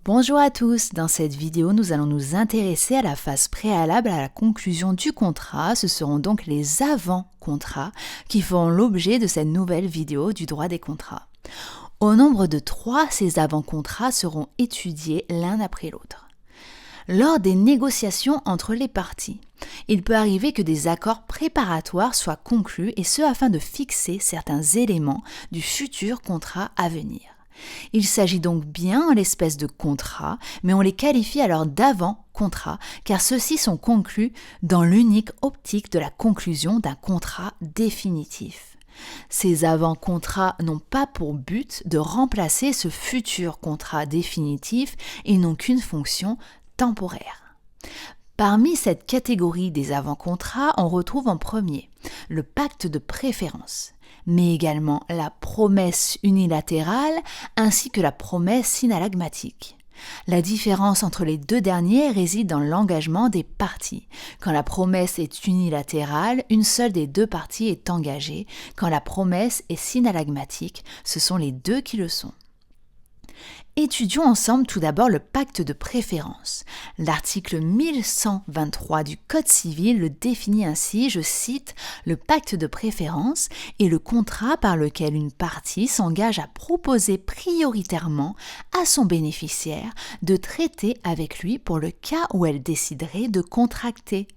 Bonjour à tous, dans cette vidéo nous allons nous intéresser à la phase préalable à la conclusion du contrat. Ce seront donc les avant-contrats qui feront l'objet de cette nouvelle vidéo du droit des contrats. Au nombre de 3, ces avant-contrats seront étudiés l'un après l'autre. Lors des négociations entre les parties, il peut arriver que des accords préparatoires soient conclus et ce afin de fixer certains éléments du futur contrat à venir. Il s'agit donc bien en l'espèce de contrats, mais on les qualifie alors d'avant-contrats, car ceux-ci sont conclus dans l'unique optique de la conclusion d'un contrat définitif. Ces avant-contrats n'ont pas pour but de remplacer ce futur contrat définitif, ils n'ont qu'une fonction temporaire. Parmi cette catégorie des avant-contrats, on retrouve en premier le pacte de préférence, mais également la promesse unilatérale ainsi que la promesse synallagmatique. La différence entre les deux derniers réside dans l'engagement des parties. Quand la promesse est unilatérale, une seule des deux parties est engagée. Quand la promesse est synallagmatique, ce sont les deux qui le sont. Étudions ensemble tout d'abord le pacte de préférence. L'article 1123 du Code civil le définit ainsi, je cite, « Le pacte de préférence est le contrat par lequel une partie s'engage à proposer prioritairement à son bénéficiaire de traiter avec lui pour le cas où elle déciderait de contracter. »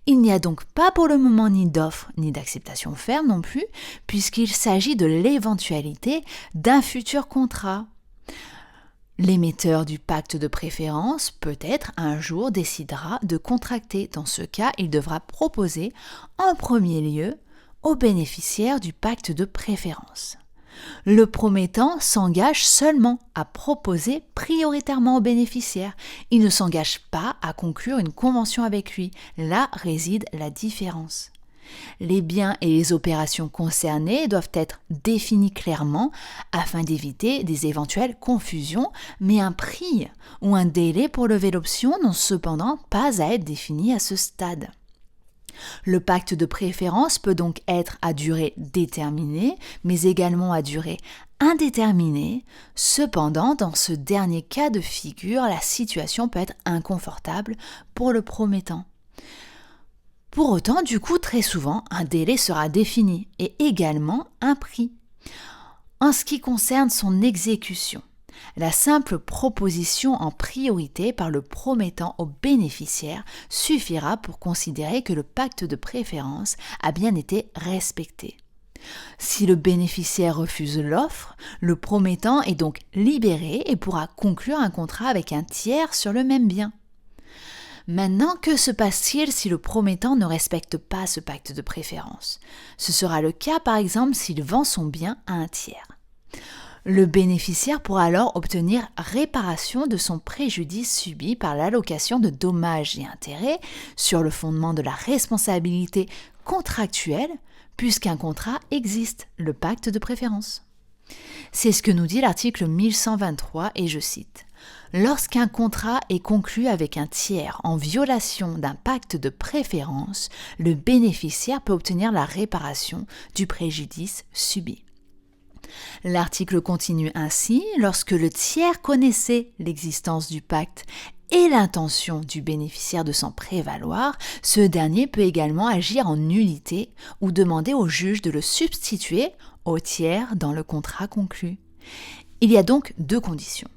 Il n'y a donc pas pour le moment ni d'offre ni d'acceptation ferme non plus, puisqu'il s'agit de l'éventualité d'un futur contrat. L'émetteur du pacte de préférence, peut-être un jour, décidera de contracter. Dans ce cas, il devra proposer en premier lieu aux bénéficiaires du pacte de préférence. Le promettant s'engage seulement à proposer prioritairement aux bénéficiaires. Il ne s'engage pas à conclure une convention avec lui. Là réside la différence. Les biens et les opérations concernées doivent être définis clairement afin d'éviter des éventuelles confusions, mais un prix ou un délai pour lever l'option n'ont cependant pas à être définis à ce stade. Le pacte de préférence peut donc être à durée déterminée, mais également à durée indéterminée. Cependant, dans ce dernier cas de figure, la situation peut être inconfortable pour le promettant. Pour autant, du coup, très souvent, un délai sera défini et également un prix. En ce qui concerne son exécution, la simple proposition en priorité par le promettant au bénéficiaire suffira pour considérer que le pacte de préférence a bien été respecté. Si le bénéficiaire refuse l'offre, le promettant est donc libéré et pourra conclure un contrat avec un tiers sur le même bien. Maintenant, que se passe-t-il si le promettant ne respecte pas ce pacte de préférence? Ce sera le cas par exemple s'il vend son bien à un tiers. Le bénéficiaire pourra alors obtenir réparation de son préjudice subi par l'allocation de dommages et intérêts sur le fondement de la responsabilité contractuelle puisqu'un contrat existe, le pacte de préférence. C'est ce que nous dit l'article 1123 et je cite « Lorsqu'un contrat est conclu avec un tiers en violation d'un pacte de préférence, le bénéficiaire peut obtenir la réparation du préjudice subi. » L'article continue ainsi « Lorsque le tiers connaissait l'existence du pacte et l'intention du bénéficiaire de s'en prévaloir, ce dernier peut également agir en nullité ou demander au juge de le substituer au tiers dans le contrat conclu. » Il y a donc deux conditions.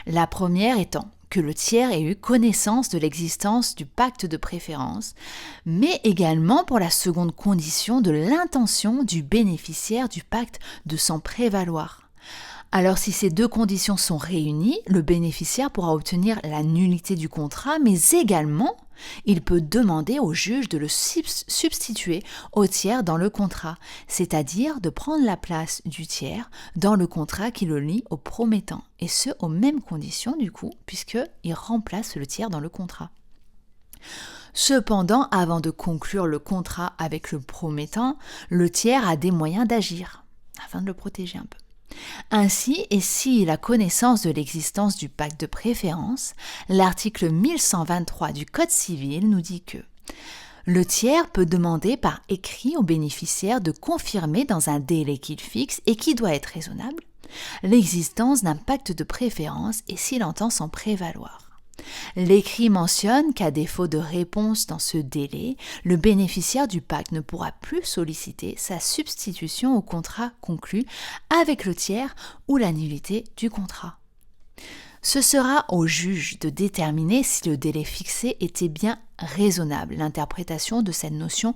La première étant que le tiers ait eu connaissance de l'existence du pacte de préférence, mais également pour la seconde condition de l'intention du bénéficiaire du pacte de s'en prévaloir. Alors si ces deux conditions sont réunies, le bénéficiaire pourra obtenir la nullité du contrat, mais également il peut demander au juge de le substituer au tiers dans le contrat, c'est-à-dire de prendre la place du tiers dans le contrat qui le lie au promettant, et ce aux mêmes conditions du coup, puisqu'il remplace le tiers dans le contrat. Cependant, avant de conclure le contrat avec le promettant, le tiers a des moyens d'agir, afin de le protéger un peu. Ainsi, et s'il a connaissance de l'existence du pacte de préférence, l'article 1123 du Code civil nous dit que le tiers peut demander par écrit au bénéficiaire de confirmer dans un délai qu'il fixe et qui doit être raisonnable l'existence d'un pacte de préférence et s'il entend s'en prévaloir. L'écrit mentionne qu'à défaut de réponse dans ce délai, le bénéficiaire du pacte ne pourra plus solliciter sa substitution au contrat conclu avec le tiers ou la nullité du contrat. Ce sera au juge de déterminer si le délai fixé était bien raisonnable, l'interprétation de cette notion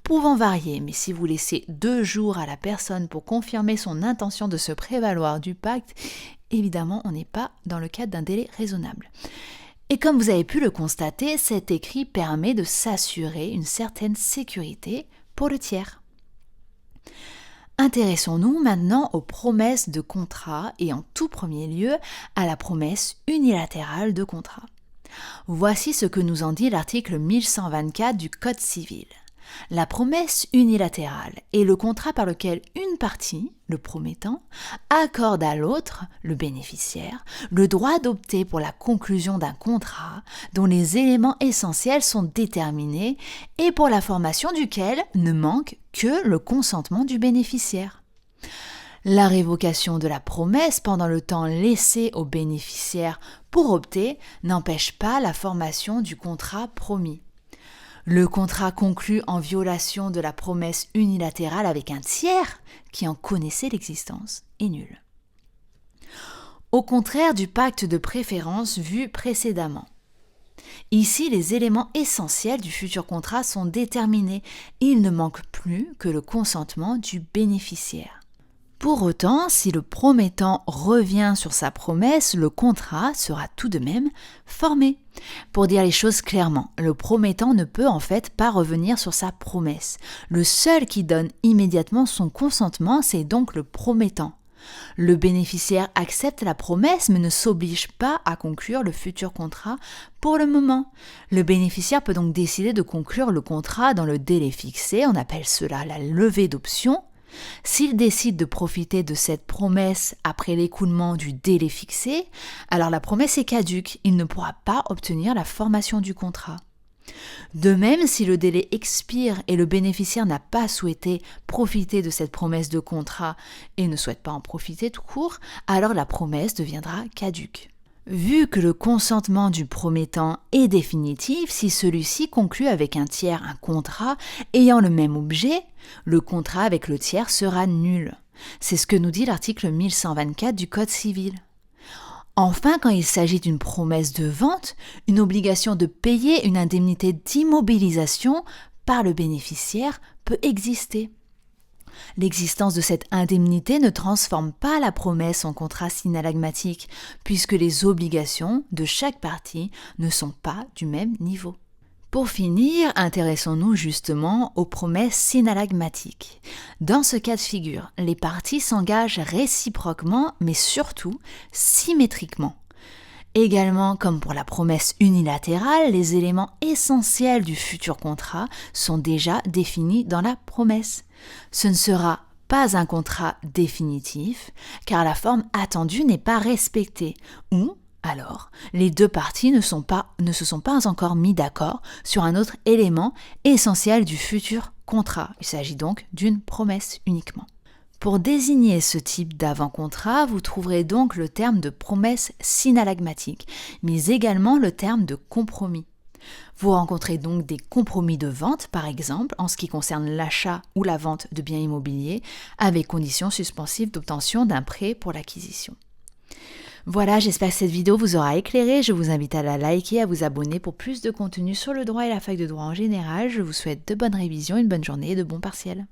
pouvant varier, mais si vous laissez 2 jours à la personne pour confirmer son intention de se prévaloir du pacte, évidemment on n'est pas dans le cadre d'un délai raisonnable. Et comme vous avez pu le constater, cet écrit permet de s'assurer une certaine sécurité pour le tiers. Intéressons-nous maintenant aux promesses de contrat et en tout premier lieu à la promesse unilatérale de contrat. Voici ce que nous en dit l'article 1124 du Code civil. La promesse unilatérale est le contrat par lequel une partie, le promettant, accorde à l'autre, le bénéficiaire, le droit d'opter pour la conclusion d'un contrat dont les éléments essentiels sont déterminés et pour la formation duquel ne manque que le consentement du bénéficiaire. La révocation de la promesse pendant le temps laissé au bénéficiaire pour opter n'empêche pas la formation du contrat promis. Le contrat conclu en violation de la promesse unilatérale avec un tiers qui en connaissait l'existence est nul. Au contraire du pacte de préférence vu précédemment. Ici, les éléments essentiels du futur contrat sont déterminés. Il ne manque plus que le consentement du bénéficiaire. Pour autant, si le promettant revient sur sa promesse, le contrat sera tout de même formé. Pour dire les choses clairement, le promettant ne peut en fait pas revenir sur sa promesse. Le seul qui donne immédiatement son consentement, c'est donc le promettant. Le bénéficiaire accepte la promesse mais ne s'oblige pas à conclure le futur contrat pour le moment. Le bénéficiaire peut donc décider de conclure le contrat dans le délai fixé, on appelle cela la levée d'option. S'il décide de profiter de cette promesse après l'écoulement du délai fixé, alors la promesse est caduque, il ne pourra pas obtenir la formation du contrat. De même, si le délai expire et le bénéficiaire n'a pas souhaité profiter de cette promesse de contrat et ne souhaite pas en profiter tout court, alors la promesse deviendra caduque. Vu que le consentement du promettant est définitif, si celui-ci conclut avec un tiers un contrat ayant le même objet, le contrat avec le tiers sera nul. C'est ce que nous dit l'article 1124 du Code civil. Enfin, quand il s'agit d'une promesse de vente, une obligation de payer une indemnité d'immobilisation par le bénéficiaire peut exister. L'existence de cette indemnité ne transforme pas la promesse en contrat synallagmatique, puisque les obligations de chaque partie ne sont pas du même niveau. Pour finir, intéressons-nous justement aux promesses synallagmatiques. Dans ce cas de figure, les parties s'engagent réciproquement, mais surtout symétriquement. Également, comme pour la promesse unilatérale, les éléments essentiels du futur contrat sont déjà définis dans la promesse. Ce ne sera pas un contrat définitif, car la forme attendue n'est pas respectée, ou alors les deux parties ne se sont pas encore mis d'accord sur un autre élément essentiel du futur contrat. Il s'agit donc d'une promesse uniquement. Pour désigner ce type d'avant-contrat, vous trouverez donc le terme de promesse synallagmatique, mais également le terme de compromis. Vous rencontrez donc des compromis de vente, par exemple, en ce qui concerne l'achat ou la vente de biens immobiliers, avec conditions suspensives d'obtention d'un prêt pour l'acquisition. Voilà, j'espère que cette vidéo vous aura éclairé. Je vous invite à la liker, à vous abonner pour plus de contenu sur le droit et la fac de droit en général. Je vous souhaite de bonnes révisions, une bonne journée et de bons partiels.